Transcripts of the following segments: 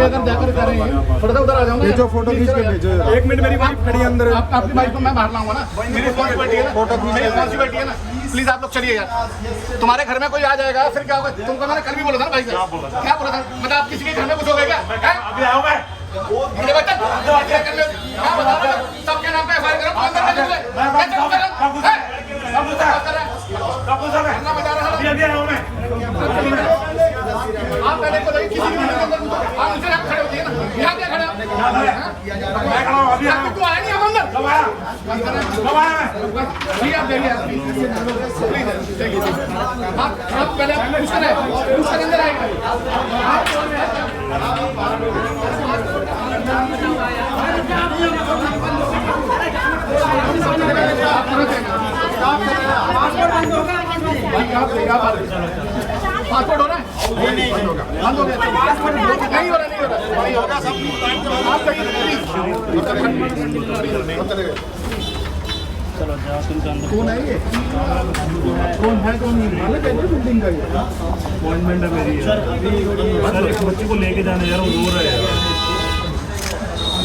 अगर जाकर कर रहे हैं थोड़ा सा उधर आ जाओ ना, फोटो खींच के भेजो। 1 मिनट मेरी वाइफ खड़ी है अंदर। आपकी बाइक को मैं बाहर लाऊंगा ना, मेरी रिस्पॉन्सिबिलिटी है ना, फोटो खींच मेरी रिस्पॉन्सिबिलिटी है ना। प्लीज आप लोग चलिए यार, तुम्हारे घर में कोई आ जाएगा फिर क्या होगा? तुमको मैंने कल भी बोला था ना भाई साहब, क्या बोला था? मतलब आप किसी के घर में घुसोगे क्या? अभी आओ मैं मेरे बच्चा कर लो, क्या बता रहा हूं? सबके नाम पे एफआईआर करो, अंदर कर लो। आप पहले को किसी भी अंदर आप नीचे खड़े होते हैं ना, यहाँ पे खड़े हो, मैं खड़ा हूं अभी। आपको आया नहीं हम अंदर कब आया जी? आप देखिए आप पहले कुछ करें, अंदर आएगा। पासपोर्ट हो रहा है? नहीं बंद हो गया, नहीं हो रहा सब आप कौन है ये? कौन है कौन मालिक है बिल्डिंग का? ये अपॉइंटमेंट है मेरी सर, एक बच्चे को लेके जाने यार, वो रो रहा है।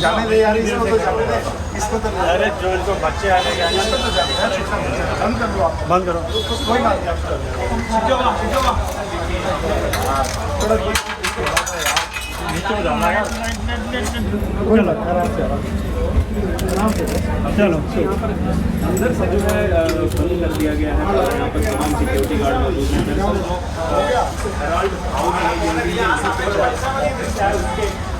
जाने दे यार, इसको तो जाने दे, इसको तो। अरे जो इनको बच्चे आने इसको तो जाने दे, बंद कर लो आप, बंद करो, कोई बात नहीं। थोड़ा नीचे जाना है, कोई बात आराम से चलो। अंदर से जो है बंद कर दिया गया है, यहाँ पर तमाम सिक्योरिटी गार्ड मौजूद हैं।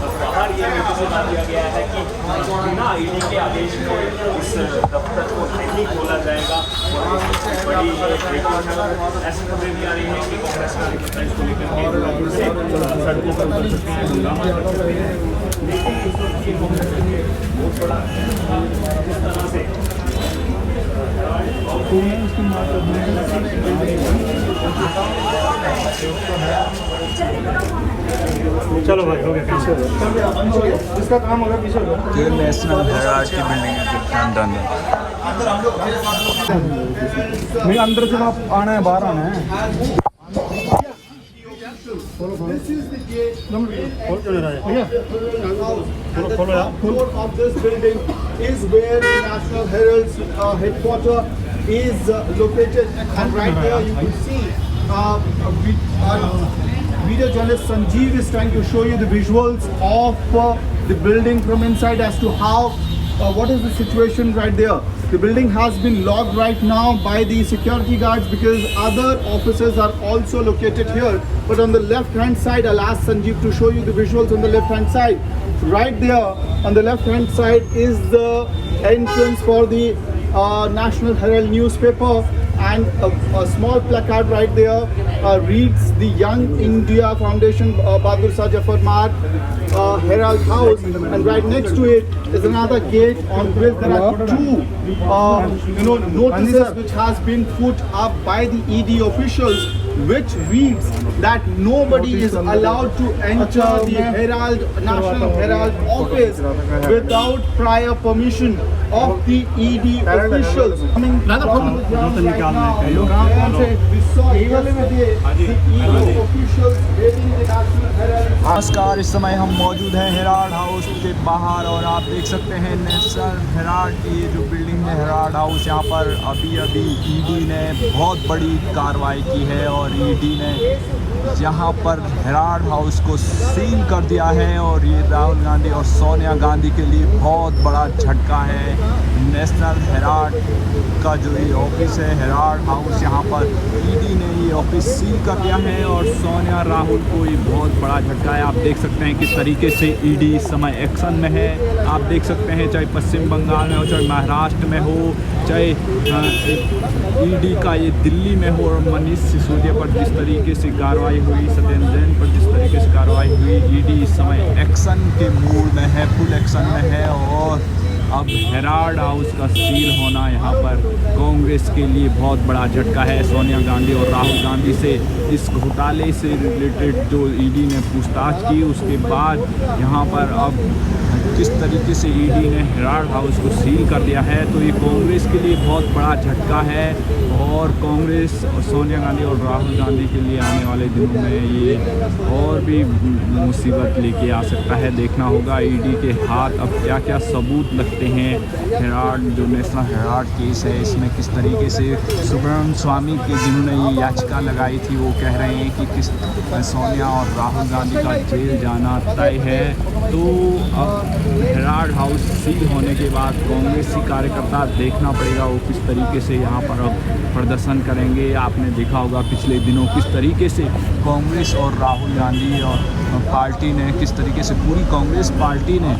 बाहर ये नोटिस बना दिया गया है कि बिना ईडी के आदेश में इस दफ्तर को नहीं खोला जाएगा। और बड़ी ऐसी खबरें भी आ रही हैं कि कांग्रेस कार्यकर्ता इसको लेकर के सड़कों पर उतर सकते हैं, हंगामा कर सकते हैं। लेकिन बहुत बड़ा इस तरह से चलो भाई हो गया, पीछे इसका काम होगा, पीछे ये नेशनल हेराल्ड की बिल्डिंग है, लंदन में। नहीं अंदर से आप आना है, बाहर आना है। This is the gate. Floor of this building is where the National Herald's headquarters is located, and right there you can see video journalist Sanjeev is trying to show you the visuals of the building from inside as to how what is the situation right there. The building has been locked right now by the security guards because other offices are also located here. But on the left hand side, I'll ask Sanjeev to show you the visuals on the left hand side. Right there on the left hand side is the entrance for the National Herald newspaper, and a small placard right there reads the Young India Foundation Bahadur Shah Jafar Marg Herald House, and right next to it is another gate on which there are two notices which has been put up by the ED officials, which reads that nobody is allowed to enter the Herald, National Herald office without prior permission of the ED officials. नमस्कार, इस समय हम मौजूद हैं Herald house के बाहर और आप देख सकते हैं नेशनल हेराल्ड की जो बिल्डिंग है हेराल्ड हाउस। यहाँ पर अभी ईडी ने बहुत बड़ी कार्रवाई की है और ईडी ने यहाँ पर हेराल्ड हाउस को सील कर दिया है, और ये राहुल गांधी और सोनिया गांधी के लिए बहुत बड़ा झटका है। नेशनल हेराल्ड का जो ये ऑफिस है हेराल्ड हाउस, यहाँ पर ईडी ने ये ऑफिस सील कर दिया है और सोनिया राहुल को ये बहुत बड़ा झटका है। आप देख सकते हैं किस तरीके से ईडी इस समय एक्शन में है। आप देख सकते हैं चाहे पश्चिम बंगाल में हो, चाहे महाराष्ट्र में हो, चाहे ईडी का ये दिल्ली में हो, और मनीष सिसोदिया पर जिस तरीके से कार्रवाई हुई, सत्येंद्र जैन पर जिस तरीके से कार्रवाई हुई, ईडी इस समय एक्शन के मूड में है, फुल एक्शन में है। और अब हेराल्ड हाउस का सील होना यहाँ पर कांग्रेस के लिए बहुत बड़ा झटका है। सोनिया गांधी और राहुल गांधी से इस घोटाले से रिलेटेड जो ईडी ने पूछताछ की, उसके बाद यहाँ पर अब किस तरीके से ईडी ने हेराल्ड हाउस को सील कर दिया है, तो ये कांग्रेस के लिए बहुत बड़ा झटका है और कांग्रेस और सोनिया गांधी और राहुल गांधी के लिए आने वाले दिनों में ये और भी मुसीबत लेके आ सकता है। देखना होगा ईडी के हाथ अब क्या क्या सबूत लगते हैं। हेराल्ड जो नेशनल हेराल्ड केस है, इसमें किस तरीके से सुब्रमण्यम स्वामी के जिन्होंने ये याचिका लगाई थी, वो कह रहे हैं कि किस सोनिया और राहुल गांधी का जेल जाना तय है। तो अब हेराल्ड हाउस सील होने के बाद कांग्रेसी कार्यकर्ता देखना पड़ेगा वो किस तरीके से यहाँ पर अब प्रदर्शन करेंगे। आपने देखा होगा पिछले दिनों किस तरीके से कांग्रेस और राहुल गांधी और पार्टी ने किस तरीके से, पूरी कांग्रेस पार्टी ने,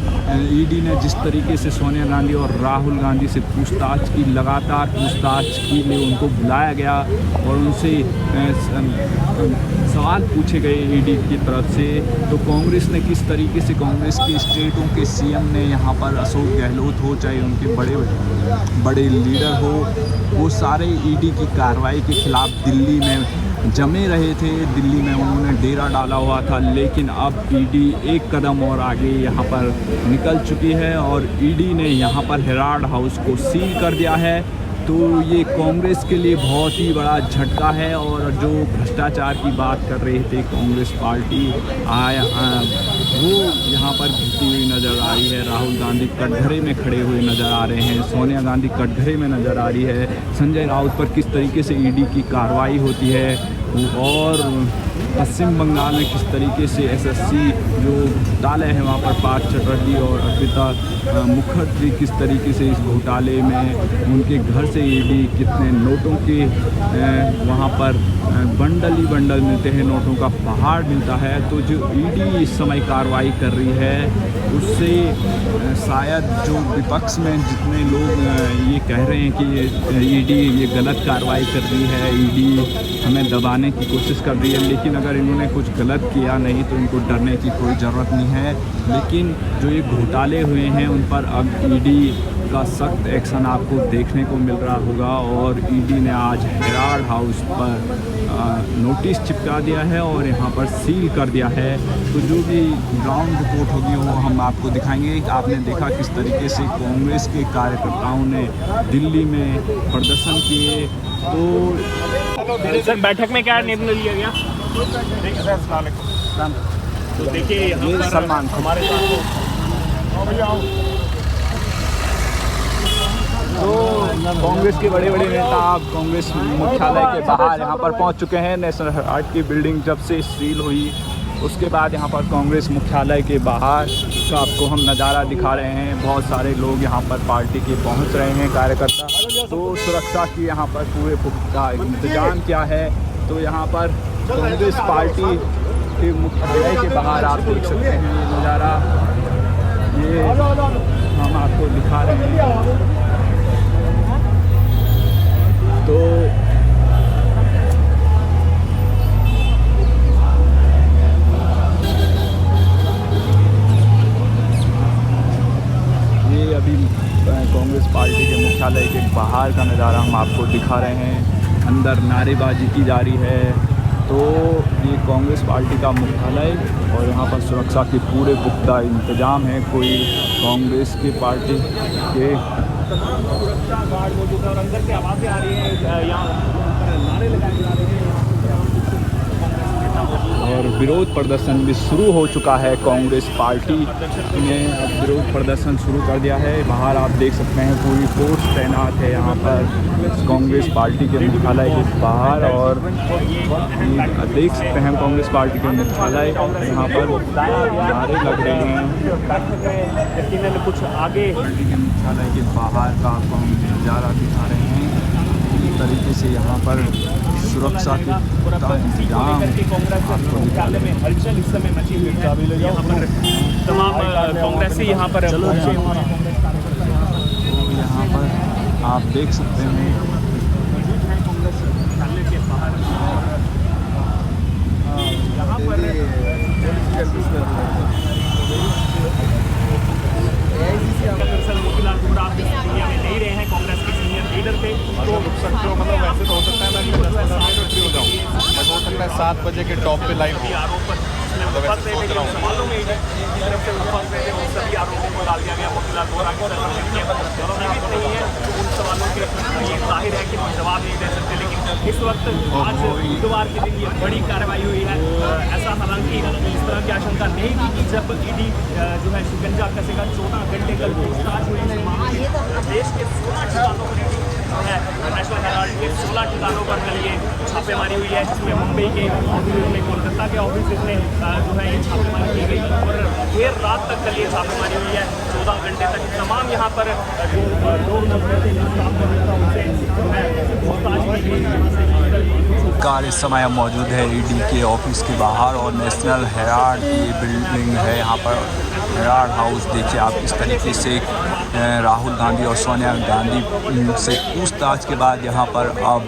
ईडी ने जिस तरीके से सोनिया गांधी और राहुल गांधी से पूछताछ की, लगातार पूछताछ के लिए उनको बुलाया गया और उनसे सवाल पूछे गए ईडी की तरफ से। तो कांग्रेस ने किस तरीके से, कांग्रेस के स्टेटों के सीएम ने यहाँ पर अशोक गहलोत हो, चाहे उनके बड़े लीडर हो, वो सारे ईडी की कार्रवाई के खिलाफ दिल्ली में जमे रहे थे। दिल्ली में उन्होंने डेरा डाला हुआ था, लेकिन अब ईडी एक कदम और आगे यहाँ पर निकल चुकी है और ईडी ने यहाँ पर हेराल्ड हाउस को सील कर दिया है। तो ये कांग्रेस के लिए बहुत ही बड़ा झटका है और जो भ्रष्टाचार की बात कर रहे थे कांग्रेस पार्टी वो यहाँ पर घिरती हुई नज़र आ रही है। राहुल गांधी कटघरे में खड़े हुए नज़र आ रहे हैं, सोनिया गांधी कटघरे में नज़र आ रही है, संजय राउत पर किस तरीके से ईडी की कार्रवाई होती है और पश्चिम बंगाल में किस तरीके से एसएससी जो घोटाले हैं वहाँ पर पार्थ चटर्जी और अर्पिता मुखर्जी किस तरीके से इस घोटाले में उनके घर से ईडी कितने नोटों के वहाँ पर बंडल ही बंडल मिलते हैं, नोटों का पहाड़ मिलता है। तो जो ईडी इस समय कार्रवाई कर रही है उससे शायद जो विपक्ष में जितने लोग ये कह रहे हैं कि ईडी ये गलत कार्रवाई कर रही है, ईडी हमें दबाने की कोशिश कर रही है, लेकिन अगर इन्होंने कुछ गलत किया नहीं तो इनको डरने की कोई ज़रूरत नहीं है। लेकिन जो ये घोटाले हुए हैं उन पर अब ईडी का सख्त एक्शन आपको देखने को मिल रहा होगा और ईडी ने आज हेराल्ड हाउस पर नोटिस चिपका दिया है और यहाँ पर सील कर दिया है। तो जो भी ग्राउंड रिपोर्ट होगी वो हम आपको दिखाएंगे। आपने देखा किस तरीके से कांग्रेस के कार्यकर्ताओं ने दिल्ली में प्रदर्शन किए। तो सर बैठक में क्या निर्णय लिया गया? तो देखिए यहाँ पर सलमान हमारे साथ तो कांग्रेस के बड़े नेता अब कांग्रेस मुख्यालय के बाहर यहाँ पर पहुँच चुके हैं। नेशनल हेराल्ड की बिल्डिंग जब से सील हुई उसके बाद यहाँ पर कांग्रेस मुख्यालय के बाहर का आपको हम नज़ारा दिखा रहे हैं। बहुत सारे लोग यहाँ पर पार्टी के पहुँच रहे हैं कार्यकर्ता। तो सुरक्षा की यहाँ पर पूरे पुख्ता इंतजाम क्या है, तो यहाँ पर कांग्रेस पार्टी के मुख्यालय के बाहर आप देख सकते हैं ये नज़ारा, ये हम आपको दिखा रहे हैं। तो ये अभी कांग्रेस पार्टी के मुख्यालय के बाहर का नज़ारा हम आपको दिखा रहे हैं। अंदर नारेबाजी की जा रही है। तो ये कांग्रेस पार्टी का मुख्यालय और यहाँ पर सुरक्षा के पूरे पुख्ता इंतजाम है। कोई कांग्रेस की पार्टी के गार्ड मौजूद है और अंदर से आवाज़ें आ रही हैं, यहाँ नारे लगाए जा रहे हैं और विरोध प्रदर्शन भी शुरू हो चुका है। कांग्रेस पार्टी ने अब विरोध प्रदर्शन शुरू कर दिया है। बाहर आप देख सकते हैं पूरी फोर्स तैनात है यहाँ पर कांग्रेस पार्टी के मुख्यालय के बाहर और देख सकते हैं कांग्रेस पार्टी के मुख्यालय यहाँ पर नारे लग रहे हैं। कुछ आगे पार्टी के मुख्यालय के बाहर का हम नज़ारा दिखा रहे हैं। इस तरीके से यहाँ पर सुरक्षा के इंतजाम मुख्यालय में हलचल इस समय मची हुई है। यहाँ पर तमाम कांग्रेसी यहाँ पर पहुंचे हुए हैं। तो यहाँ पर आप देख सकते हैं मुख्यालय के बाहर यहाँ पर दरअसल मोतीलाल दरवाजे के टॉप पे लाइव हो। आरोप फंस रहे थे, सवालों में की तरफ से फंस रहे थे, उन सभी आरोपों को डाल दिया गया। मोतीलाल वोरा की सरकार जीवित नहीं है तो उन सवालों के ये जाहिर है कि वो जवाब नहीं दे सकते। लेकिन इस वक्त आज बुधवार के दिन ये बड़ी कार्रवाई हुई है। ऐसा हालांकि इस तरह की आशंका नहीं थी कि जब ईडी जो है शिकंजा कसेगा। 14 घंटे कल पूछताछ हुई इस मामले में। देश के 16 ठिकानों पर ईडी है, नेशनल हेराल्ड के 16 ठिकानों पर कल ये छापेमारी हुई है, जिसमें मुंबई के ऑफिस में, कोलकाता के ऑफिस में जो है ये छापेमारी की गई और देर रात तक कल ये छापेमारी हुई है। 14 घंटे तक तमाम यहाँ पर लोग कार इस समय मौजूद है ईडी के ऑफिस के बाहर और नेशनल हेराल्ड की बिल्डिंग है यहाँ पर हेराल्ड हाउस। देखिए आप किस तरीके से राहुल गांधी और सोनिया गांधी से पूछताछ के बाद यहाँ पर अब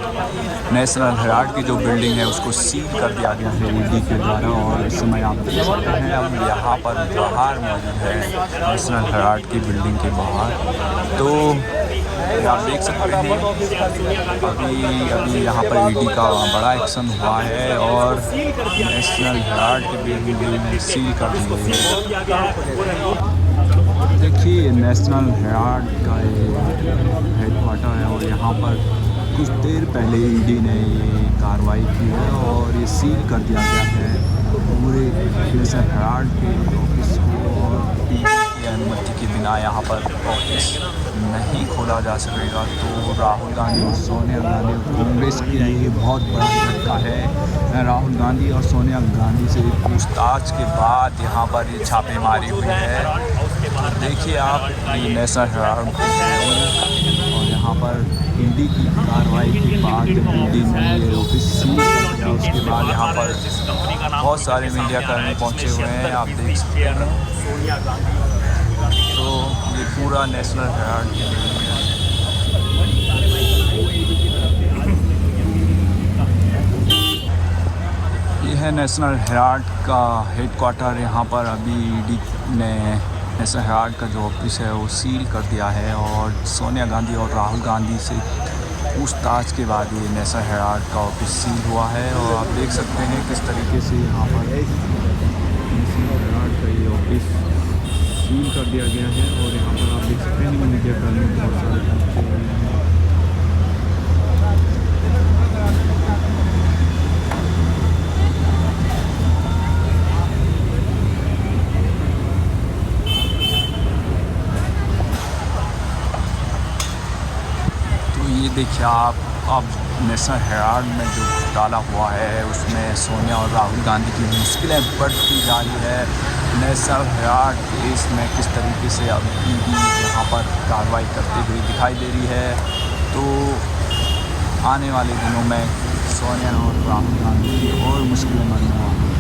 नेशनल हेराल्ड की जो बिल्डिंग है उसको सील कर दिया गया है ईडी के द्वारा। और इस समय आप देख सकते हैं अब यहाँ पर बाहर मौजूद है नेशनल हेराल्ड की बिल्डिंग के बाहर। तो आप देख सकते हैं अभी यहाँ पर ईडी का बड़ा एक्शन हुआ है और नेशनल हेराल्ड की बिल्डिंग सील कर दी गई है। देखिए नेशनल हेराल्ड का हेडक्वार्टर है और यहाँ पर कुछ देर पहले ईडी ने ये कार्रवाई की है और ये सील कर दिया गया है पूरे नेशनल हेराल्ड के ऑफिस को। और ईडी की अनुमति के बिना यहाँ पर ऑफिस नहीं खोला जा सकेगा। तो राहुल गांधी और सोनिया गांधी और कांग्रेस के लिए बहुत बड़ा झटका है। राहुल गांधी और सोनिया गांधी से पूछताछ के बाद यहाँ पर ये छापेमारी हुई है। देखिए आप ये नेशनल हेराल्ड और यहाँ पर ईडी की कार्रवाई के बाद जब ईडी ने ये ऑफिस सील कर दिया उसके बाद यहाँ पर बहुत सारे मीडिया कर्मी पहुँचे हुए हैं, आप देख सकते हैं। तो ये पूरा नेशनल हेराल्ड की बिल्डिंग है। ये है नेशनल हेराल्ड का हेडक्वार्टर। यहाँ पर अभी ईडी ने नेशनल हेराल्ड का जो ऑफिस है वो सील कर दिया है और सोनिया गांधी और राहुल गांधी से पूछताछ के बाद ये नेशनल हेराल्ड का ऑफिस सील हुआ है। और आप देख सकते हैं किस तरीके से यहाँ पर नेशनल हेराल्ड का ये ऑफिस सील कर दिया गया है। और यहाँ पर आप देख सकते हैं मीडिया कर्मी बहुत सारे पहुँचे हुए हैं। ये देखिए आप अब नेशनल हेराल्ड में जो डाला हुआ है उसमें सोनिया और राहुल गांधी की मुश्किलें बढ़ती जा रही है। नेशनल हेराल्ड केस में किस तरीके से अब ईडी यहाँ पर कार्रवाई करते हुए दिखाई दे रही है। तो आने वाले दिनों में सोनिया और राहुल गांधी की और मुश्किलें बढ़ने वाली हैं।